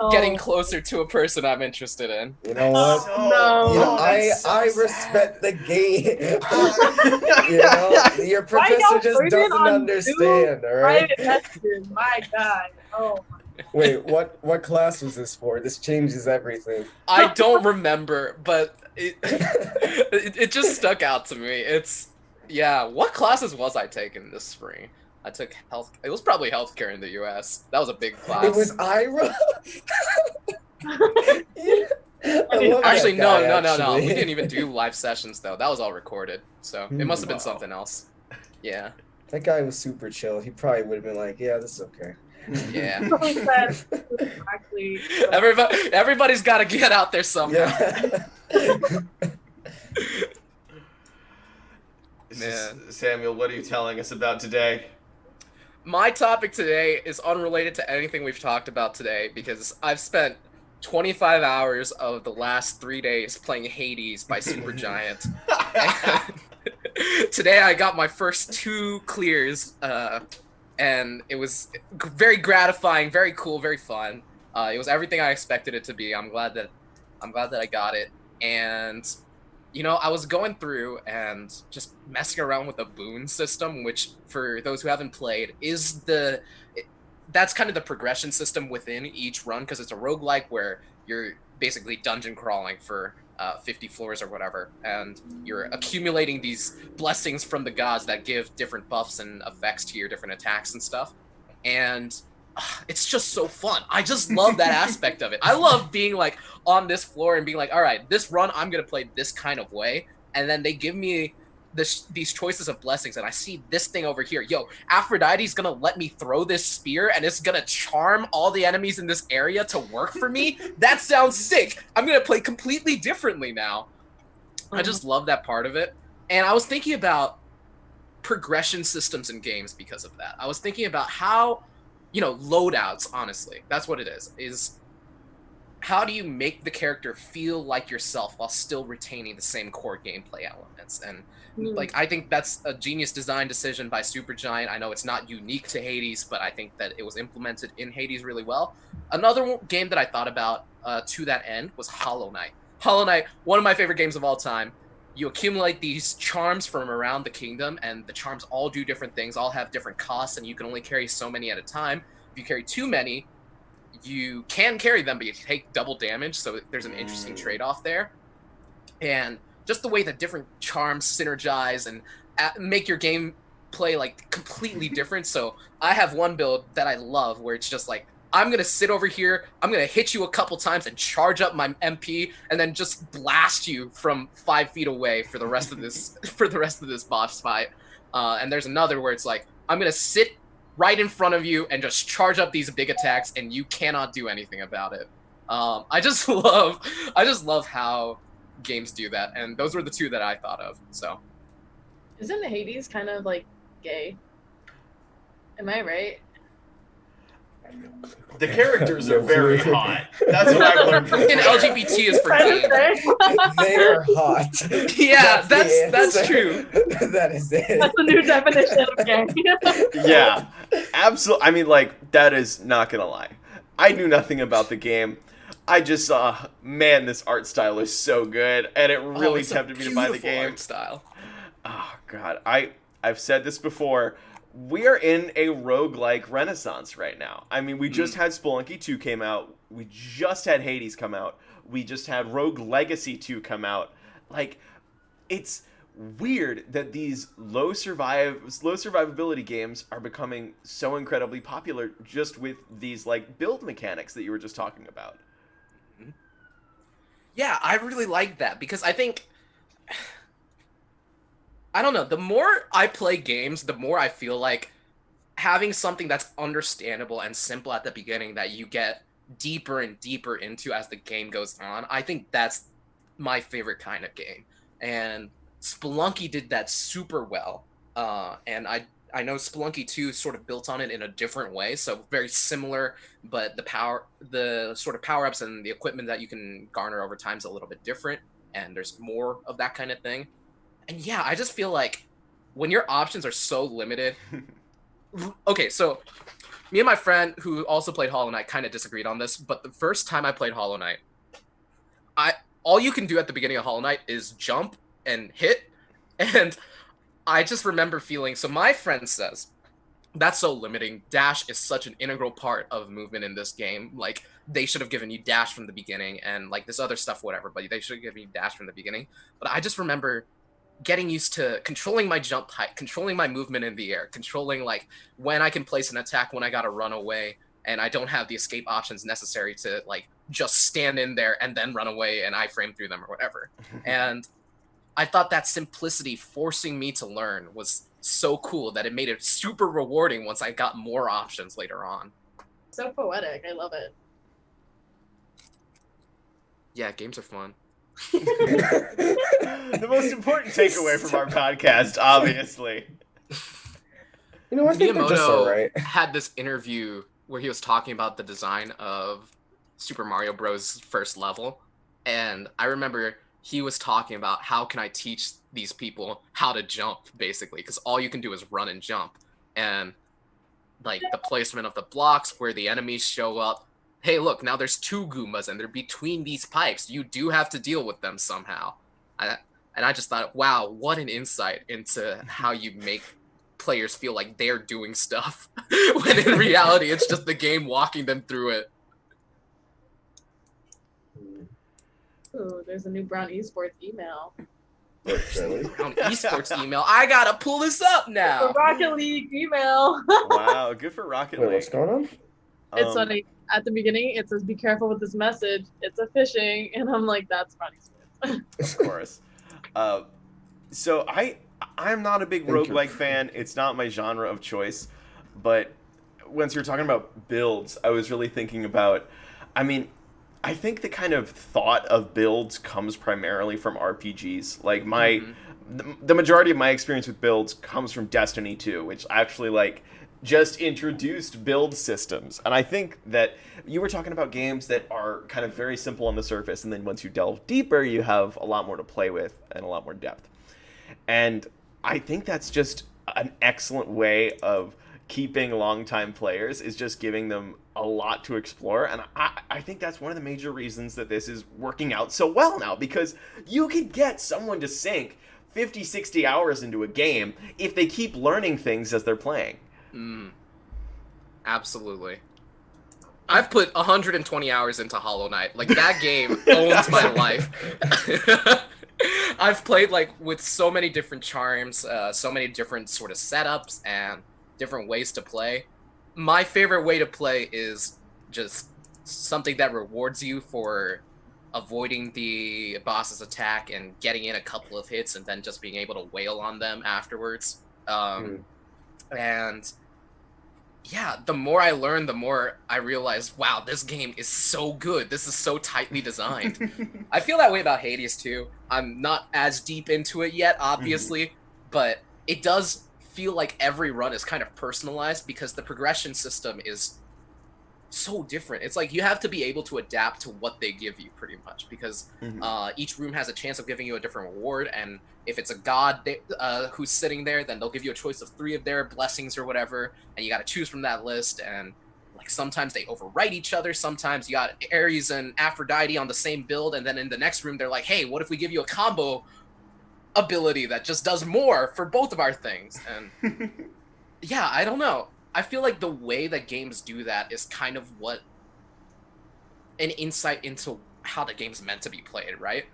getting closer to a person I'm interested in. You know what? No. You know, that's so I sad. respect the game. You know, your Why professor y'all just put it doesn't on understand, all right? private messages? My God. Oh. Wait, what class was this for? This changes everything. I don't remember, but it just stuck out to me. Yeah, what classes was I taking this spring? I took health. It was probably healthcare in the U.S. That was a big class. It was Ira. Yeah. I love Actually, that guy, no. actually. We didn't even do live sessions though. That was all recorded, so it must have been Wow. something else. Yeah, That guy was super chill. He probably would have been like, "Yeah, this is okay." yeah. Exactly. Everybody's got to get out there somehow. Yeah. Man. Samuel, what are you telling us about today? My topic today is unrelated to anything we've talked about today because I've spent 25 hours of the last 3 days playing Hades by Supergiant. And today I got my first 2 clears, and it was very gratifying, very cool, very fun. It was everything I expected it to be. I'm glad that I got it. And I was going through and just messing around with the boon system, which for those who haven't played that's kind of the progression system within each run, because it's a roguelike where you're basically dungeon crawling for 50 floors or whatever, and you're accumulating these blessings from the gods that give different buffs and effects to your different attacks and stuff. And it's just so fun. I just love that aspect of it. I love being like on this floor and being like, all right, this run I'm gonna play this kind of way, and then they give me these choices of blessings, and I see this thing over here. Yo, Aphrodite's gonna let me throw this spear, and it's gonna charm all the enemies in this area to work for me. That sounds sick. I'm gonna play completely differently now. I just love that part of it. And I was thinking about progression systems in games because of that. I was thinking about how, loadouts, honestly, that's what it is how do you make the character feel like yourself while still retaining the same core gameplay elements? And I think that's a genius design decision by Supergiant. I know it's not unique to Hades, but I think that it was implemented in Hades really well. Another game that I thought about to that end was Hollow Knight. Hollow Knight, one of my favorite games of all time. You accumulate these charms from around the kingdom, and the charms all do different things, all have different costs, and you can only carry so many at a time. If you carry too many, you can carry them, but you take double damage, so there's an interesting trade-off there. And just the way that different charms synergize and make your game play completely different. So I have one build that I love where it's just like, I'm gonna sit over here, I'm gonna hit you a couple times and charge up my MP, and then just blast you from 5 feet away for the rest of this boss fight. And there's another where it's like, I'm gonna sit right in front of you and just charge up these big attacks, and you cannot do anything about it. I just love how games do that, and those were the 2 that I thought of. So, isn't Hades kind of gay? Am I right? The characters are very hot. That's what I've learned from and LGBT is for gay. They are hot. Yeah, that's true. That is it. That's a new definition of gay. Yeah, absolutely. I mean, that is not gonna lie. I knew nothing about the game. I just saw, man, this art style is so good, and it really tempted me to buy the game. Art style. Oh God, I've said this before. We are in a roguelike renaissance right now. I mean, we just had Spelunky 2 came out. We just had Hades come out. We just had Rogue Legacy 2 come out. It's weird that these low survivability games are becoming so incredibly popular just with these build mechanics that you were just talking about. Yeah, I really like that because I think, I don't know, the more I play games, the more I feel like having something that's understandable and simple at the beginning that you get deeper and deeper into as the game goes on, I think that's my favorite kind of game. And Spelunky did that super well. And I know Spelunky 2 sort of built on it in a different way, so very similar, but the sort of power-ups and the equipment that you can garner over time is a little bit different, and there's more of that kind of thing. And yeah, I just feel like when your options are so limited. Okay, so me and my friend who also played Hollow Knight kind of disagreed on this, but the first time I played Hollow Knight, I all you can do at the beginning of Hollow Knight is jump and hit, and I just remember feeling. So my friend says that's so limiting. Dash is such an integral part of movement in this game. Like they should have given you dash from the beginning, and like this other stuff, whatever. But they should have given you dash from the beginning. But I just remember getting used to controlling my jump height, controlling my movement in the air, controlling like when I can place an attack, when I gotta run away, and I don't have the escape options necessary to like just stand in there and then run away and iframe through them or whatever. And I thought that simplicity forcing me to learn was so cool that it made it super rewarding once I got more options later on. So poetic. I love it. Yeah, games are fun. The most important takeaway from our podcast, obviously. You know, I think they're just all right. Miyamoto had this interview where he was talking about the design of Super Mario Bros. First level, and I remember he was talking about how can I teach these people how to jump, basically, because all you can do is run and jump, and like the placement of the blocks where the enemies show up. Hey, look, now there's two Goombas and they're between these pipes. You do have to deal with them somehow. And I just thought, wow, what an insight into how you make players feel like they're doing stuff when in reality it's just the game walking them through it. Ooh, there's a new Brown Esports email. Brown Esports email. I gotta pull this up now. The Rocket League email. Wow, good for Rocket Wait, League. what's going on? It's funny. At the beginning, it says, "Be careful with this message. It's a phishing," and I'm like, "That's Brown Esports." Of course. So I'm not a big roguelike fan. It's not my genre of choice. But once you're talking about builds, I was really thinking about, I mean, I think the kind of thought of builds comes primarily from RPGs. Like the majority of my experience with builds comes from Destiny 2, which actually like just introduced build systems. And I think that you were talking about games that are kind of very simple on the surface, and then once you delve deeper, you have a lot more to play with and a lot more depth. And I think that's just an excellent way of keeping longtime players, is just giving them a lot to explore. And I think that's one of the major reasons that this is working out so well now, because you could get someone to sink 50, 60 hours into a game if they keep learning things as they're playing. Absolutely. I've put 120 hours into Hollow Knight. Like, that game owns my life. I've played like with so many different charms, so many different sort of setups and different ways to play. My favorite way to play is just something that rewards you for avoiding the boss's attack and getting in a couple of hits and then just being able to wail on them afterwards. And yeah, the more I learn, the more I realize, wow, this game is so good. This is so tightly designed. I feel that way about Hades too. I'm not as deep into it yet, obviously, but it does feel like every run is kind of personalized because the progression system is so different. It's like you have to be able to adapt to what they give you pretty much, because each room has a chance of giving you a different reward, and if it's a god who's sitting there, then they'll give you a choice of 3 of their blessings or whatever, and you got to choose from that list. And like sometimes they overwrite each other, sometimes you got Ares and Aphrodite on the same build, and then in the next room they're like, hey, what if we give you a combo ability that just does more for both of our things? And yeah, I don't know. I feel like the way that games do that is kind of what an insight into how the game's meant to be played, right?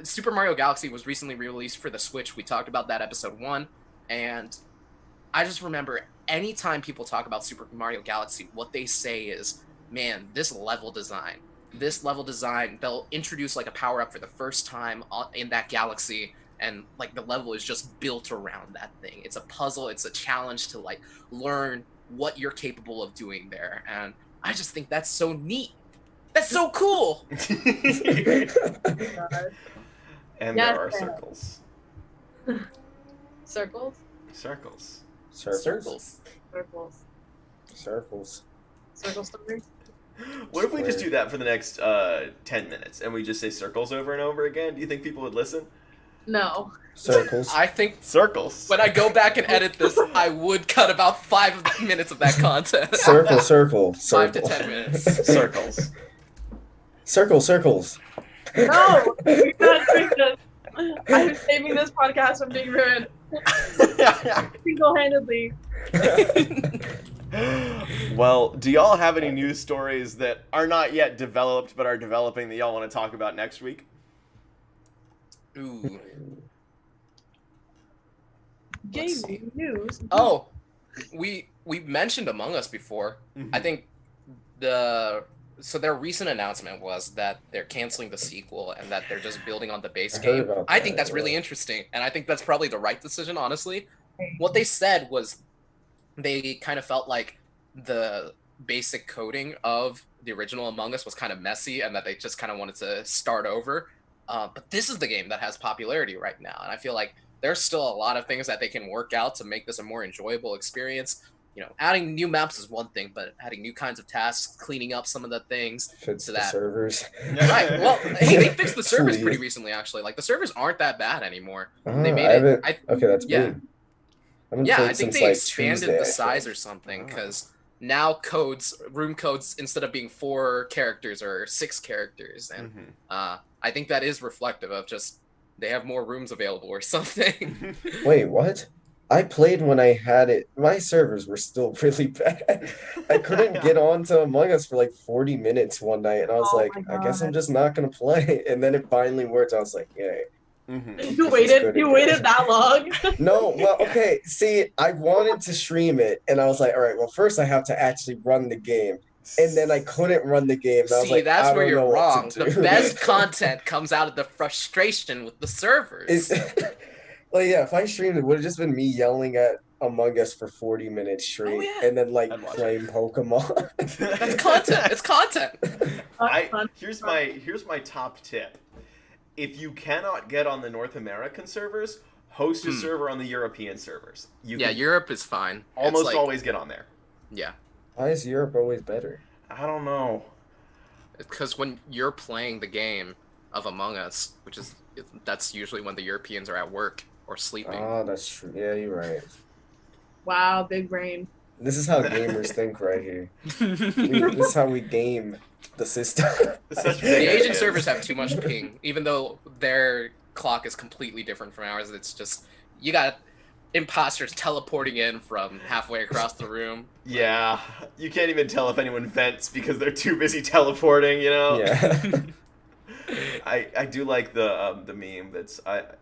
Super Mario Galaxy was recently released for the Switch. We talked about that episode 1, and I just remember anytime people talk about Super Mario Galaxy, what they say is, man, this level design, they'll introduce like a power-up for the first time in that galaxy, and like the level is just built around that thing. It's a puzzle, it's a challenge to like learn what you're capable of doing there, and I just think that's so neat. That's so cool. And there are circles. Circles? Circles. Circles. Circles. Circles. Circle stories? What if we just do that for the next 10 minutes and we just say circles over and over again? Do you think people would listen? No. Circles. I think Circles. when I go back and edit this, I would cut about 5 minutes of that content. Circle. 5 to 10 minutes. Circles. Circles. No, you're not doing this. I'm saving this podcast from being ruined single-handedly. Well, do y'all have any news stories that are not yet developed but are developing that y'all want to talk about next week? Ooh. Let's see. Gaming news. Oh, we mentioned Among Us before. Mhm. I think their recent announcement was that they're canceling the sequel and that they're just building on the base I heard game. about I think that, that's really yeah. interesting, and I think that's probably the right decision, honestly. What they said was they kind of felt like the basic coding of the original Among Us was kind of messy and that they just kind of wanted to start over. But this is the game that has popularity right now, and I feel like there's still a lot of things that they can work out to make this a more enjoyable experience. You know, adding new maps is one thing, but adding new kinds of tasks, cleaning up some of the things Fits to the that. servers. Right. Well, hey, they fixed the servers Please. pretty recently, actually. Like the servers aren't that bad anymore. Ah, They made I it. haven't. Okay, that's yeah. me. I haven't Yeah, played I think since they like expanded Tuesday, the I size think. or something Ah. because now room codes, instead of being 4 characters or 6 characters, and Mhm. I think that is reflective of just they have more rooms available or something. Wait, what? I played when I had it. My servers were still really bad. I couldn't get on to Among Us for like 40 minutes one night, and I was Oh like, my I guess I'm God. just not gonna play. And then it finally worked. I was like, yay. Mhm. This You is waited. good You again. waited that long. No, well, okay. See, I wanted to stream it, and I was like, all right, well, first I have to actually run the game. And then I couldn't run the game, and I was See, like, that's I where don't you're know what wrong. to The do. best content comes out of the frustration with the servers. Like, yeah, if I streamed it, would have just been me yelling at Among Us for 40 minutes straight, Oh, yeah. and then like I'd watch playing Pokemon. That's content. It's content. Here's my top tip. If you cannot get on the North American servers, host a server on the European servers. You Yeah, can Europe is fine. almost It's like, always get on there. yeah, Why is Europe always better? I don't know. because when you're playing the game of Among Us, that's usually when the Europeans are at work or sleeping. Ah, that's true. Yeah, you're right. Wow, big brain. This is how gamers think right here. This is how we game the system. Such The big Asian ideas. servers have too much ping, even though their clock is completely different from ours. It's just you got imposters teleporting in from halfway across the room. Yeah, you can't even tell if anyone vents because they're too busy teleporting. You know. Yeah. I do like the meme that's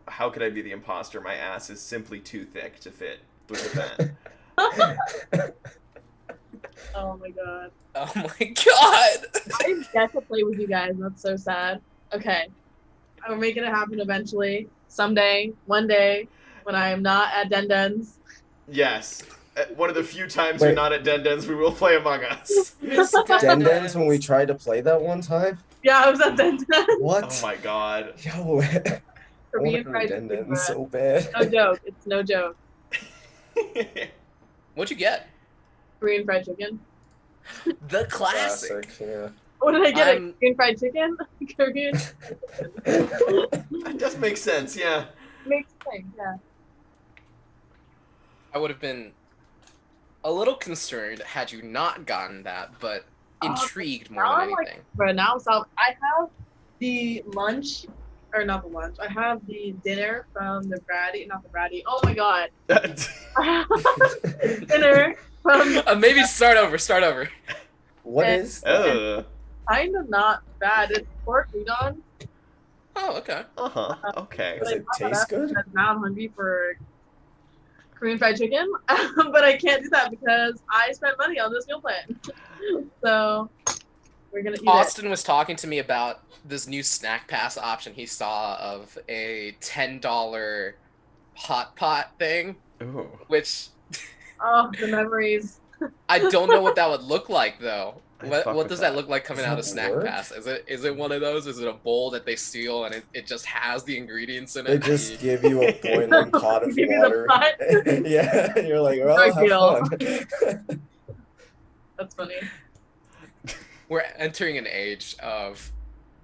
how could I be the imposter? My ass is simply too thick to fit through the vent. Oh my God. Oh my god! I get to play with you guys. That's so sad. Okay. I'm making it happen eventually. Someday, one day, when I am not at Denden's. Yes. One of the few times Wait. we're not at Denden's, we will play Among Us. Denden's when we tried to play that one time? Yeah, I was at Denden's. What? Oh my god. Yo, I For want me to and go to fried Denden's chicken so bad. No joke. It's no joke. What'd you get? Korean fried chicken. The classic. Yeah. What did I get? I'm- Korean fried chicken? Korean? That does make sense, yeah. Makes sense, yeah. I would have been a little concerned had you not gotten that, but intrigued more now than I'm like- anything. But now, so I have the lunch, or not the lunch. I have the dinner from the Bratty, not the Bratty. Oh my God. I have dinner from Maybe start over. What is Ugh. kind of not bad. It's pork udon. Oh, okay. Uh-huh. Okay. Does it taste good? Because now I'm hungry for Korean fried chicken, but I can't do that because I spent money on this meal plan. So we're gonna eat Austin was talking to me about this new snack pass option he saw of a $10 hot pot thing, Ooh. which it. Oh, the memories. I don't know what that would look like though. I What fuck what with does that that. look like coming Does out of that Snack work? Pass? Is it one of those? Is it a bowl that they seal and it just has the ingredients in They it? just give you a boiling pot of Give you the water. pot. Yeah, you're like, well, Drug have deal. fun. That's funny. We're entering an age of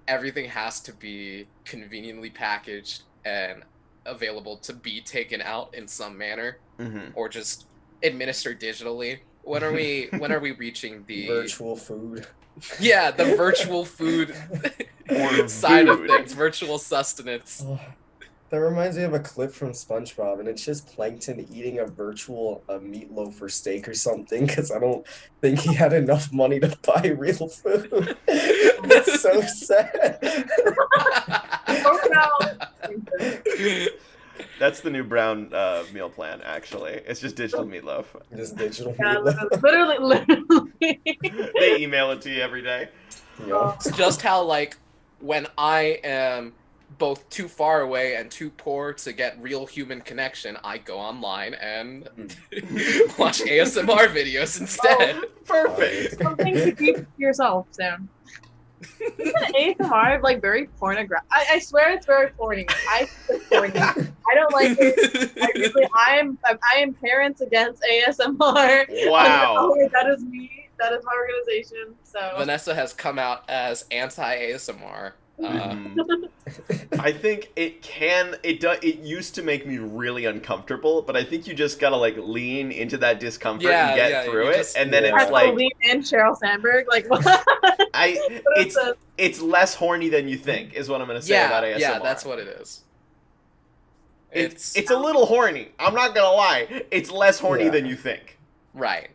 everything has to be conveniently packaged and available to be taken out in some manner Mm-hmm. or just administered digitally. When are we reaching the Virtual food. Yeah, the virtual food Or side of food. things, virtual sustenance. Oh, that reminds me of a clip from SpongeBob, and it's just Plankton eating a virtual meatloaf or steak or something, because I don't think he had enough money to buy real food. It's so sad. Oh no. That's the new Brown meal plan, actually. It's just digital meatloaf. Just digital Yeah, meatloaf. literally. They email it to you every day. Yeah. It's just how, like, when I am both too far away and too poor to get real human connection, I go online and watch ASMR videos instead. Perfect. Something to keep to yourself, Sam. Isn't ASMR like very pornographic? I swear it's very porny. I think it's porny. I don't like it. I am parents against ASMR. Wow. That is me. That is my organization. So Vanessa has come out as anti-ASMR. I think it used to make me really uncomfortable, but I think you just gotta like lean into that discomfort and get through it, and then it's like lean in Sheryl Sandberg. Like what? it's less horny than you think is what I'm gonna say about ASMR. Yeah, that's what it is. It's a little horny. I'm not gonna lie. It's less horny than you think. Right.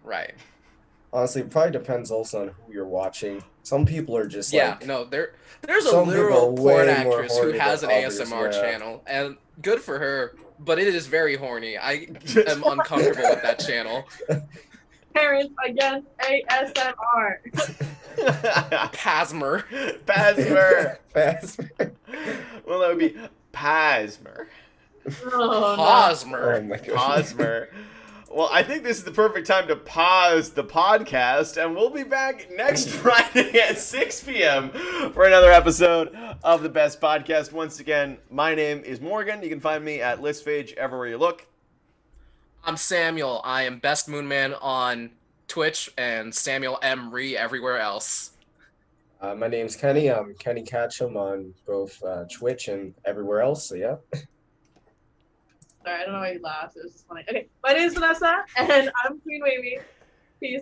Honestly, it probably depends also on who you're watching. Some people are just like... no, there's a some literal people are porn way more actress who horny has an than others, ASMR yeah. channel, and good for her, but it is very horny. I am uncomfortable with that channel. Parents against ASMR. Pasmer. Well, that would be Pasmer. Oh, Hosmer. Oh my god. Hosmer. Well, I think this is the perfect time to pause the podcast, and we'll be back next Friday at 6 p.m. for another episode of the Best Podcast. Once again, my name is Morgan. You can find me at ListPage everywhere you look. I'm Samuel. I am Best Moonman on Twitch and Samuel M. Ree everywhere else. My name's Kenny. I'm Kenny Catchum on both Twitch and everywhere else, so yeah. Sorry, I don't know why you laughed. It was just funny. Okay, my name is Vanessa, and I'm Queen Wavy. Peace.